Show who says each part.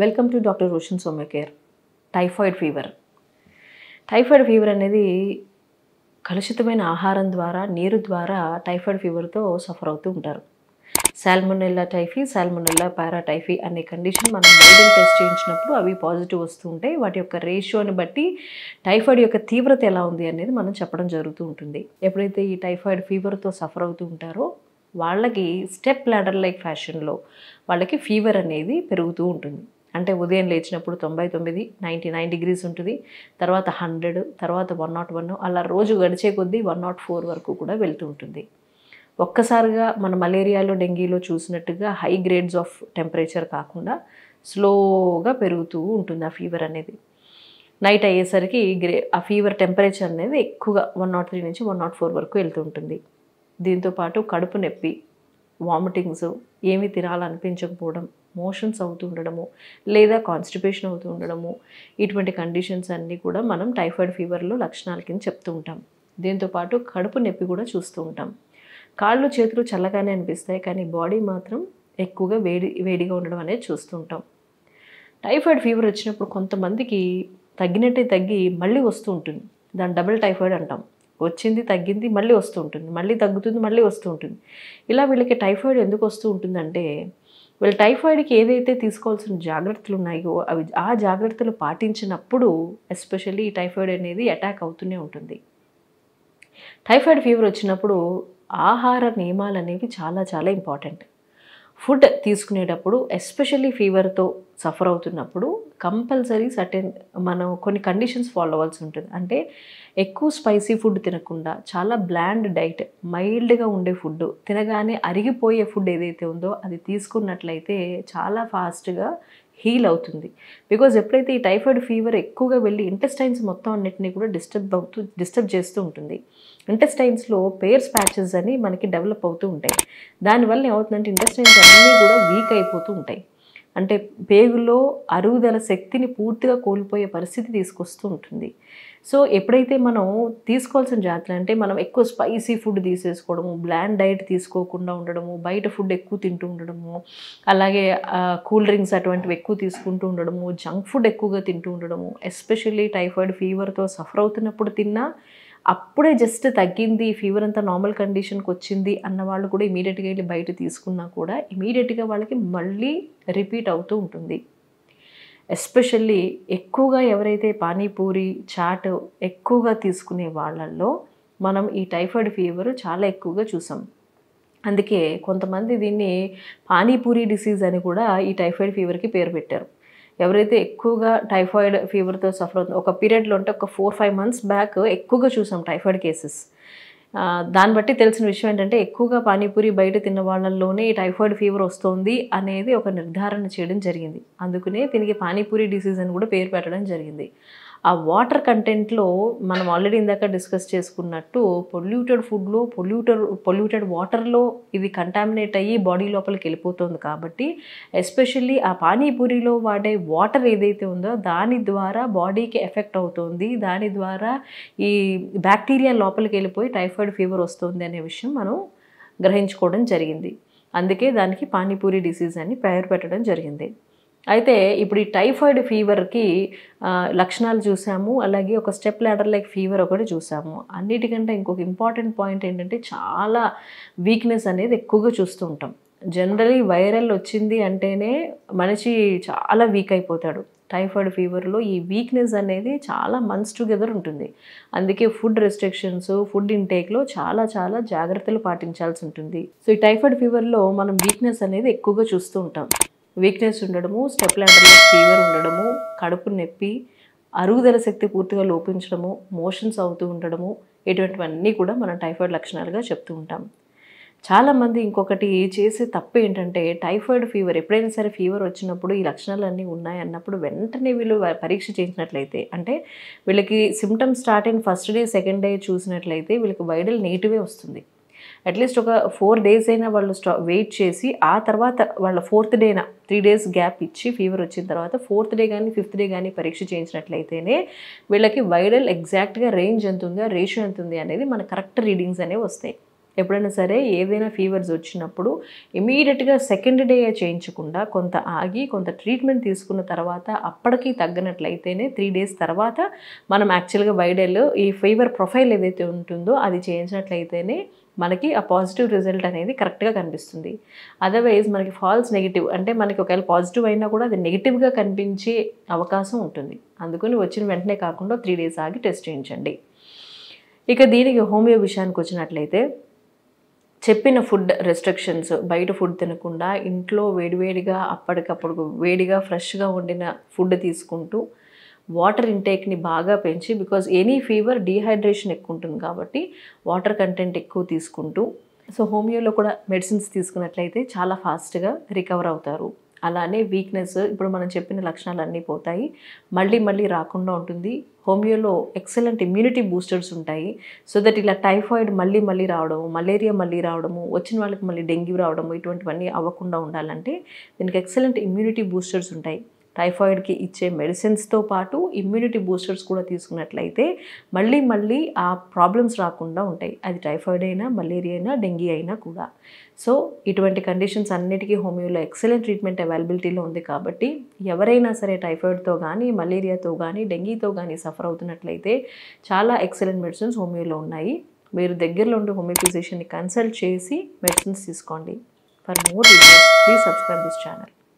Speaker 1: Welcome to doctor Roshan Soumya care. Typhoid fever. Typhoid fever అనేది కలుషితమైన ఆహారం ద్వారా, నీరు ద్వారా టైఫాయిడ్ ఫీవర్తో సఫర్ అవుతూ ఉంటారు. సాల్మొనెల్లా టైఫీ, సాల్మొనెల్లా పారాటైఫీ అనే కండిషన్ మనం వైరల్ టెస్ట్ చేయించినప్పుడు అవి పాజిటివ్ వస్తూ ఉంటాయి. వాటి యొక్క రేషియోని బట్టి టైఫాయిడ్ యొక్క తీవ్రత ఎలా ఉంది అనేది మనం చెప్పడం జరుగుతూ ఉంటుంది. ఎప్పుడైతే ఈ టైఫాయిడ్ ఫీవర్తో సఫర్ అవుతూ ఉంటారో వాళ్ళకి స్టెప్ లాడర్ లైక్ ఫ్యాషన్లో వాళ్ళకి ఫీవర్ అనేది పెరుగుతూ ఉంటుంది. అంటే ఉదయం లేచినప్పుడు 99, 99 డిగ్రీస్ ఉంటుంది, తర్వాత 100, తర్వాత 101, అలా రోజు గడిచే కొద్దీ 104 వరకు కూడా వెళ్తూ ఉంటుంది. ఒక్కసారిగా మన మలేరియాలో, డెంగీలో చూసినట్టుగా హై గ్రేడ్స్ ఆఫ్ టెంపరేచర్ కాకుండా స్లోగా పెరుగుతూ ఉంటుంది ఆ ఫీవర్ అనేది. నైట్ అయ్యేసరికి ఆ ఫీవర్ టెంపరేచర్ అనేది ఎక్కువగా 103 నుంచి 104 వరకు వెళ్తూ ఉంటుంది. దీంతోపాటు కడుపు నొప్పి, వామిటింగ్స్, ఏమీ తినాలనిపించకపోవడం, మోషన్స్ అవుతూ ఉండడము, లేదా కాన్స్టిపేషన్ అవుతూ ఉండడము, ఇటువంటి కండిషన్స్ అన్నీ కూడా మనం టైఫాయిడ్ ఫీవర్లో లక్షణాల కింద చెప్తూ ఉంటాం. దీంతోపాటు కడుపు నొప్పి కూడా చూస్తూ ఉంటాం. కాళ్ళు చేతులు చల్లగానే అనిపిస్తాయి, కానీ బాడీ మాత్రం ఎక్కువగా వేడిగా ఉండడం అనేది చూస్తూ ఉంటాం. టైఫాయిడ్ ఫీవర్ వచ్చినప్పుడు కొంతమందికి తగ్గినట్టే తగ్గి మళ్ళీ వస్తూ ఉంటుంది. దాన్ని డబుల్ టైఫాయిడ్ అంటాం. వచ్చింది, తగ్గింది, మళ్ళీ వస్తూ ఉంటుంది, మళ్ళీ తగ్గుతుంది, మళ్ళీ వస్తూ ఉంటుంది. ఇలా వీళ్ళకి టైఫాయిడ్ ఎందుకు వస్తూ ఉంటుందంటే వీళ్ళు టైఫాయిడ్కి ఏదైతే తీసుకోవాల్సిన జాగ్రత్తలు ఉన్నాయో అవి ఆ జాగ్రత్తలు పాటించినప్పుడు ఎస్పెషల్లీ ఈ టైఫాయిడ్ అనేది అటాక్ అవుతూనే ఉంటుంది. టైఫాయిడ్ ఫీవర్ వచ్చినప్పుడు ఆహార నియమాలు అనేవి చాలా చాలా ఇంపార్టెంట్. ఫుడ్ తీసుకునేటప్పుడు ఎస్పెషల్లీ ఫీవర్తో సఫర్ అవుతున్నప్పుడు కంపల్సరీ మనం కొన్ని కండిషన్స్ ఫాలో అవ్వాల్సి ఉంటుంది. అంటే ఎక్కువ స్పైసీ ఫుడ్ తినకుండా చాలా బ్లాండ్ డైట్, మైల్డ్గా ఉండే ఫుడ్, తినగానే అరిగిపోయే ఫుడ్ ఏదైతే ఉందో అది తీసుకున్నట్లయితే చాలా ఫాస్ట్గా హీల్ అవుతుంది. బికాజ్ ఎప్పుడైతే ఈ టైఫాయిడ్ ఫీవర్ ఎక్కువగా వెళ్ళి ఇంటెస్టైన్స్ మొత్తం అన్నిటినీ కూడా డిస్టర్బ్ చేస్తూ ఉంటుంది. ఇంటెస్టైన్స్లో పేర్స్ ప్యాచెస్ అని మనకి డెవలప్ అవుతూ ఉంటాయి. దానివల్ల ఏమవుతుందంటే ఇంటెస్టైన్స్ అన్నీ కూడా వీక్ అయిపోతూ ఉంటాయి. అంటే పేగులో అరుగుదల శక్తిని పూర్తిగా కోల్పోయే పరిస్థితి తీసుకొస్తూ ఉంటుంది. సో ఎప్పుడైతే మనం తీసుకోవాల్సిన జాగ్రత్తలు అంటే మనం ఎక్కువ స్పైసీ ఫుడ్ తీసేసుకోవడము, బ్లాండ్ డైట్ తీసుకోకుండా ఉండడము, బయట ఫుడ్ ఎక్కువ తింటూ ఉండడము, అలాగే కూల్ డ్రింక్స్ అటువంటివి ఎక్కువ తీసుకుంటూ ఉండడము, జంక్ ఫుడ్ ఎక్కువగా తింటూ ఉండడము, ఎస్పెషల్లీ టైఫాయిడ్ ఫీవర్తో సఫర్ అవుతున్నప్పుడు తిన్నా అప్పుడే జస్ట్ తగ్గింది, ఫీవర్ అంతా నార్మల్ కండిషన్కి వచ్చింది అన్న వాళ్ళు కూడా ఇమీడియట్గా వెళ్ళి బయట తీసుకున్నా కూడా ఇమీడియట్గా వాళ్ళకి మళ్ళీ రిపీట్ అవుతూ ఉంటుంది. ఎస్పెషల్లీ ఎక్కువగా ఎవరైతే పానీపూరి, చాట్ ఎక్కువగా తీసుకునే వాళ్ళల్లో మనం ఈ టైఫాయిడ్ ఫీవర్ చాలా ఎక్కువగా చూసాం. అందుకే కొంతమంది దీన్ని పానీపూరి డిసీజ్ అని కూడా ఈ టైఫాయిడ్ ఫీవర్కి పేరు పెట్టారు. ఎవరైతే ఎక్కువగా టైఫాయిడ్ ఫీవర్తో సఫర్ అవుతుందో ఒక పీరియడ్లో అంటే ఒక 4-5 months బ్యాక్ ఎక్కువగా చూసాం టైఫాయిడ్ కేసెస్. దాన్ని బట్టి తెలిసిన విషయం ఏంటంటే ఎక్కువగా పానీపూరి బయట తిన్న వాళ్ళల్లోనే ఈ టైఫాయిడ్ ఫీవర్ వస్తుంది అనేది ఒక నిర్ధారణ చేయడం జరిగింది. అందుకనే దీనికి పానీపూరి డిసీజ్ అని కూడా పేరు పెట్టడం జరిగింది. ఆ వాటర్ కంటెంట్లో మనం ఆల్రెడీ ఇందాక డిస్కస్ చేసుకున్నట్టు పొల్యూటెడ్ ఫుడ్లో, పొల్యూటెడ్ వాటర్లో ఇది కంటామినేట్ అయ్యి బాడీ లోపలికి వెళ్ళిపోతుంది. కాబట్టి ఎస్పెషల్లీ ఆ పానీపూరిలో వాడే వాటర్ ఏదైతే ఉందో దాని ద్వారా బాడీకి ఎఫెక్ట్ అవుతుంది, దాని ద్వారా ఈ బ్యాక్టీరియా లోపలికి వెళ్ళిపోయి టైఫాయిడ్ ఫీవర్ వస్తుంది అనే విషయం మనం గ్రహించుకోవడం జరిగింది. అందుకే దానికి పానీపూరి డిసీజ్ అని పేరు పెట్టడం జరిగింది. అయితే ఇప్పుడు ఈ టైఫాయిడ్ ఫీవర్కి లక్షణాలు చూసాము, అలాగే ఒక స్టెప్ లాడర్ లైక్ ఫీవర్ ఒకటి చూసాము. అన్నిటికంటే ఇంకొక ఇంపార్టెంట్ పాయింట్ ఏంటంటే చాలా వీక్నెస్ అనేది ఎక్కువగా చూస్తూ ఉంటాం. జనరలీ వైరల్ వచ్చింది అంటేనే మనిషి చాలా వీక్ అయిపోతాడు. టైఫాయిడ్ ఫీవర్లో ఈ వీక్నెస్ అనేది చాలా మంత్స్ టుగెదర్ ఉంటుంది. అందుకే ఫుడ్ రెస్ట్రిక్షన్స్, ఫుడ్ ఇంటేక్లో చాలా చాలా జాగ్రత్తలు పాటించాల్సి ఉంటుంది. సో ఈ టైఫాయిడ్ ఫీవర్లో మనం వీక్నెస్ అనేది ఎక్కువగా చూస్తూ ఉంటాం. వీక్నెస్ ఉండడము, స్టెప్ లాడర్లో ఫీవర్ ఉండడము, కడుపు నొప్పి, అరుగుదల శక్తి పూర్తిగా లోపించడము, మోషన్స్ అవుతూ ఉండడము, ఇటువంటివన్నీ కూడా మనం టైఫాయిడ్ లక్షణాలుగా చెప్తూ ఉంటాం. చాలామంది ఇంకొకటి చేసే తప్పు ఏంటంటే టైఫాయిడ్ ఫీవర్ ఎప్పుడైనా సరే ఫీవర్ వచ్చినప్పుడు ఈ లక్షణాలన్నీ ఉన్నాయన్నప్పుడు వెంటనే వీళ్ళు పరీక్ష చేసినట్లయితే, అంటే వీళ్ళకి సిమ్టమ్స్ స్టార్ట్ అయిన ఫస్ట్ డే, సెకండ్ డే చూసినట్లయితే వీళ్ళకి వైరల్ నెగిటివే వస్తుంది. అట్లీస్ట్ ఒక 4 days అయినా వాళ్ళు వెయిట్ చేసి ఆ తర్వాత వాళ్ళ 4th డేన 3 days గ్యాప్ ఇచ్చి ఫీవర్ వచ్చిన తర్వాత 4th డే కానీ 5th డే కానీ పరీక్ష చేయించినట్లయితేనే వీళ్ళకి వైరల్ ఎగ్జాక్ట్గా రేంజ్ ఎంత ఉంది, రేషియో ఎంత ఉంది అనేది మన కరెక్ట్ రీడింగ్స్ అనేవి వస్తాయి. ఎప్పుడైనా సరే ఏదైనా ఫీవర్స్ వచ్చినప్పుడు ఇమీడియట్గా సెకండ్ డే చేయించకుండా కొంత ఆగి కొంత ట్రీట్మెంట్ తీసుకున్న తర్వాత అప్పటికి తగ్గినట్లయితేనే 3 days తర్వాత మనం యాక్చువల్గా వైడల్ ఈ ఫీవర్ ప్రొఫైల్ ఏదైతే ఉంటుందో అది చేయించినట్లయితేనే మనకి ఆ పాజిటివ్ రిజల్ట్ అనేది కరెక్ట్గా కనిపిస్తుంది. అదర్వైజ్ మనకి ఫాల్స్ నెగిటివ్ అంటే మనకి ఒకవేళ పాజిటివ్ అయినా కూడా అది నెగిటివ్గా కనిపించే అవకాశం ఉంటుంది. అందుకని వచ్చిన వెంటనే కాకుండా 3 days ఆగి టెస్ట్ చేయించండి. ఇక దీనికి హోమియో విషయానికి వచ్చినట్లయితే చెప్పిన ఫుడ్ రెస్ట్రిక్షన్స్, బయట ఫుడ్ తినకుండా ఇంట్లో వేడివేడిగా అప్పటికప్పుడు వేడిగా ఫ్రెష్గా వండిన ఫుడ్ తీసుకుంటూ వాటర్ ఇంటేక్ని బాగా పెంచి, బికాజ్ ఎనీ ఫీవర్ డీహైడ్రేషన్ ఎక్కువ ఉంటుంది కాబట్టి వాటర్ కంటెంట్ ఎక్కువ తీసుకుంటూ, సో హోమియోలో కూడా మెడిసిన్స్ తీసుకున్నట్లయితే చాలా ఫాస్ట్గా రికవర్ అవుతారు. అలానే వీక్నెస్ ఇప్పుడు మనం చెప్పిన లక్షణాలన్నీ పోతాయి, మళ్ళీ రాకుండా ఉంటుంది. హోమియోలో ఎక్సలెంట్ ఇమ్యూనిటీ బూస్టర్స్ ఉంటాయి. సో దట్ ఇలా టైఫాయిడ్ మళ్ళీ రావడము, మలేరియా మళ్ళీ రావడము, వచ్చిన వాళ్ళకి మళ్ళీ డెంగ్యూ రావడము ఇటువంటివన్నీ అవ్వకుండా ఉండాలంటే దీనికి ఎక్సలెంట్ ఇమ్యూనిటీ బూస్టర్స్ ఉంటాయి. టైఫాయిడ్కి ఇచ్చే మెడిసిన్స్తో పాటు ఇమ్యూనిటీ బూస్టర్స్ కూడా తీసుకున్నట్లయితే మళ్ళీ ఆ ప్రాబ్లమ్స్ రాకుండా ఉంటాయి. అది టైఫాయిడ్ అయినా, మలేరియా అయినా, డెంగీ అయినా కూడా. సో ఇటువంటి కండిషన్స్ అన్నిటికీ హోమియోలో ఎక్సలెంట్ ట్రీట్మెంట్ అవైలబిలిటీలో ఉంది కాబట్టి ఎవరైనా సరే టైఫాయిడ్తో కానీ, మలేరియాతో కానీ, డెంగీతో కానీ సఫర్ అవుతున్నట్లయితే చాలా ఎక్సలెంట్ మెడిసిన్స్ హోమియోలో ఉన్నాయి. మీరు దగ్గరలో ఉండే హోమియో ఫిజిషియన్ని కన్సల్ట్ చేసి మెడిసిన్స్ తీసుకోండి. For more videos please subscribe this channel.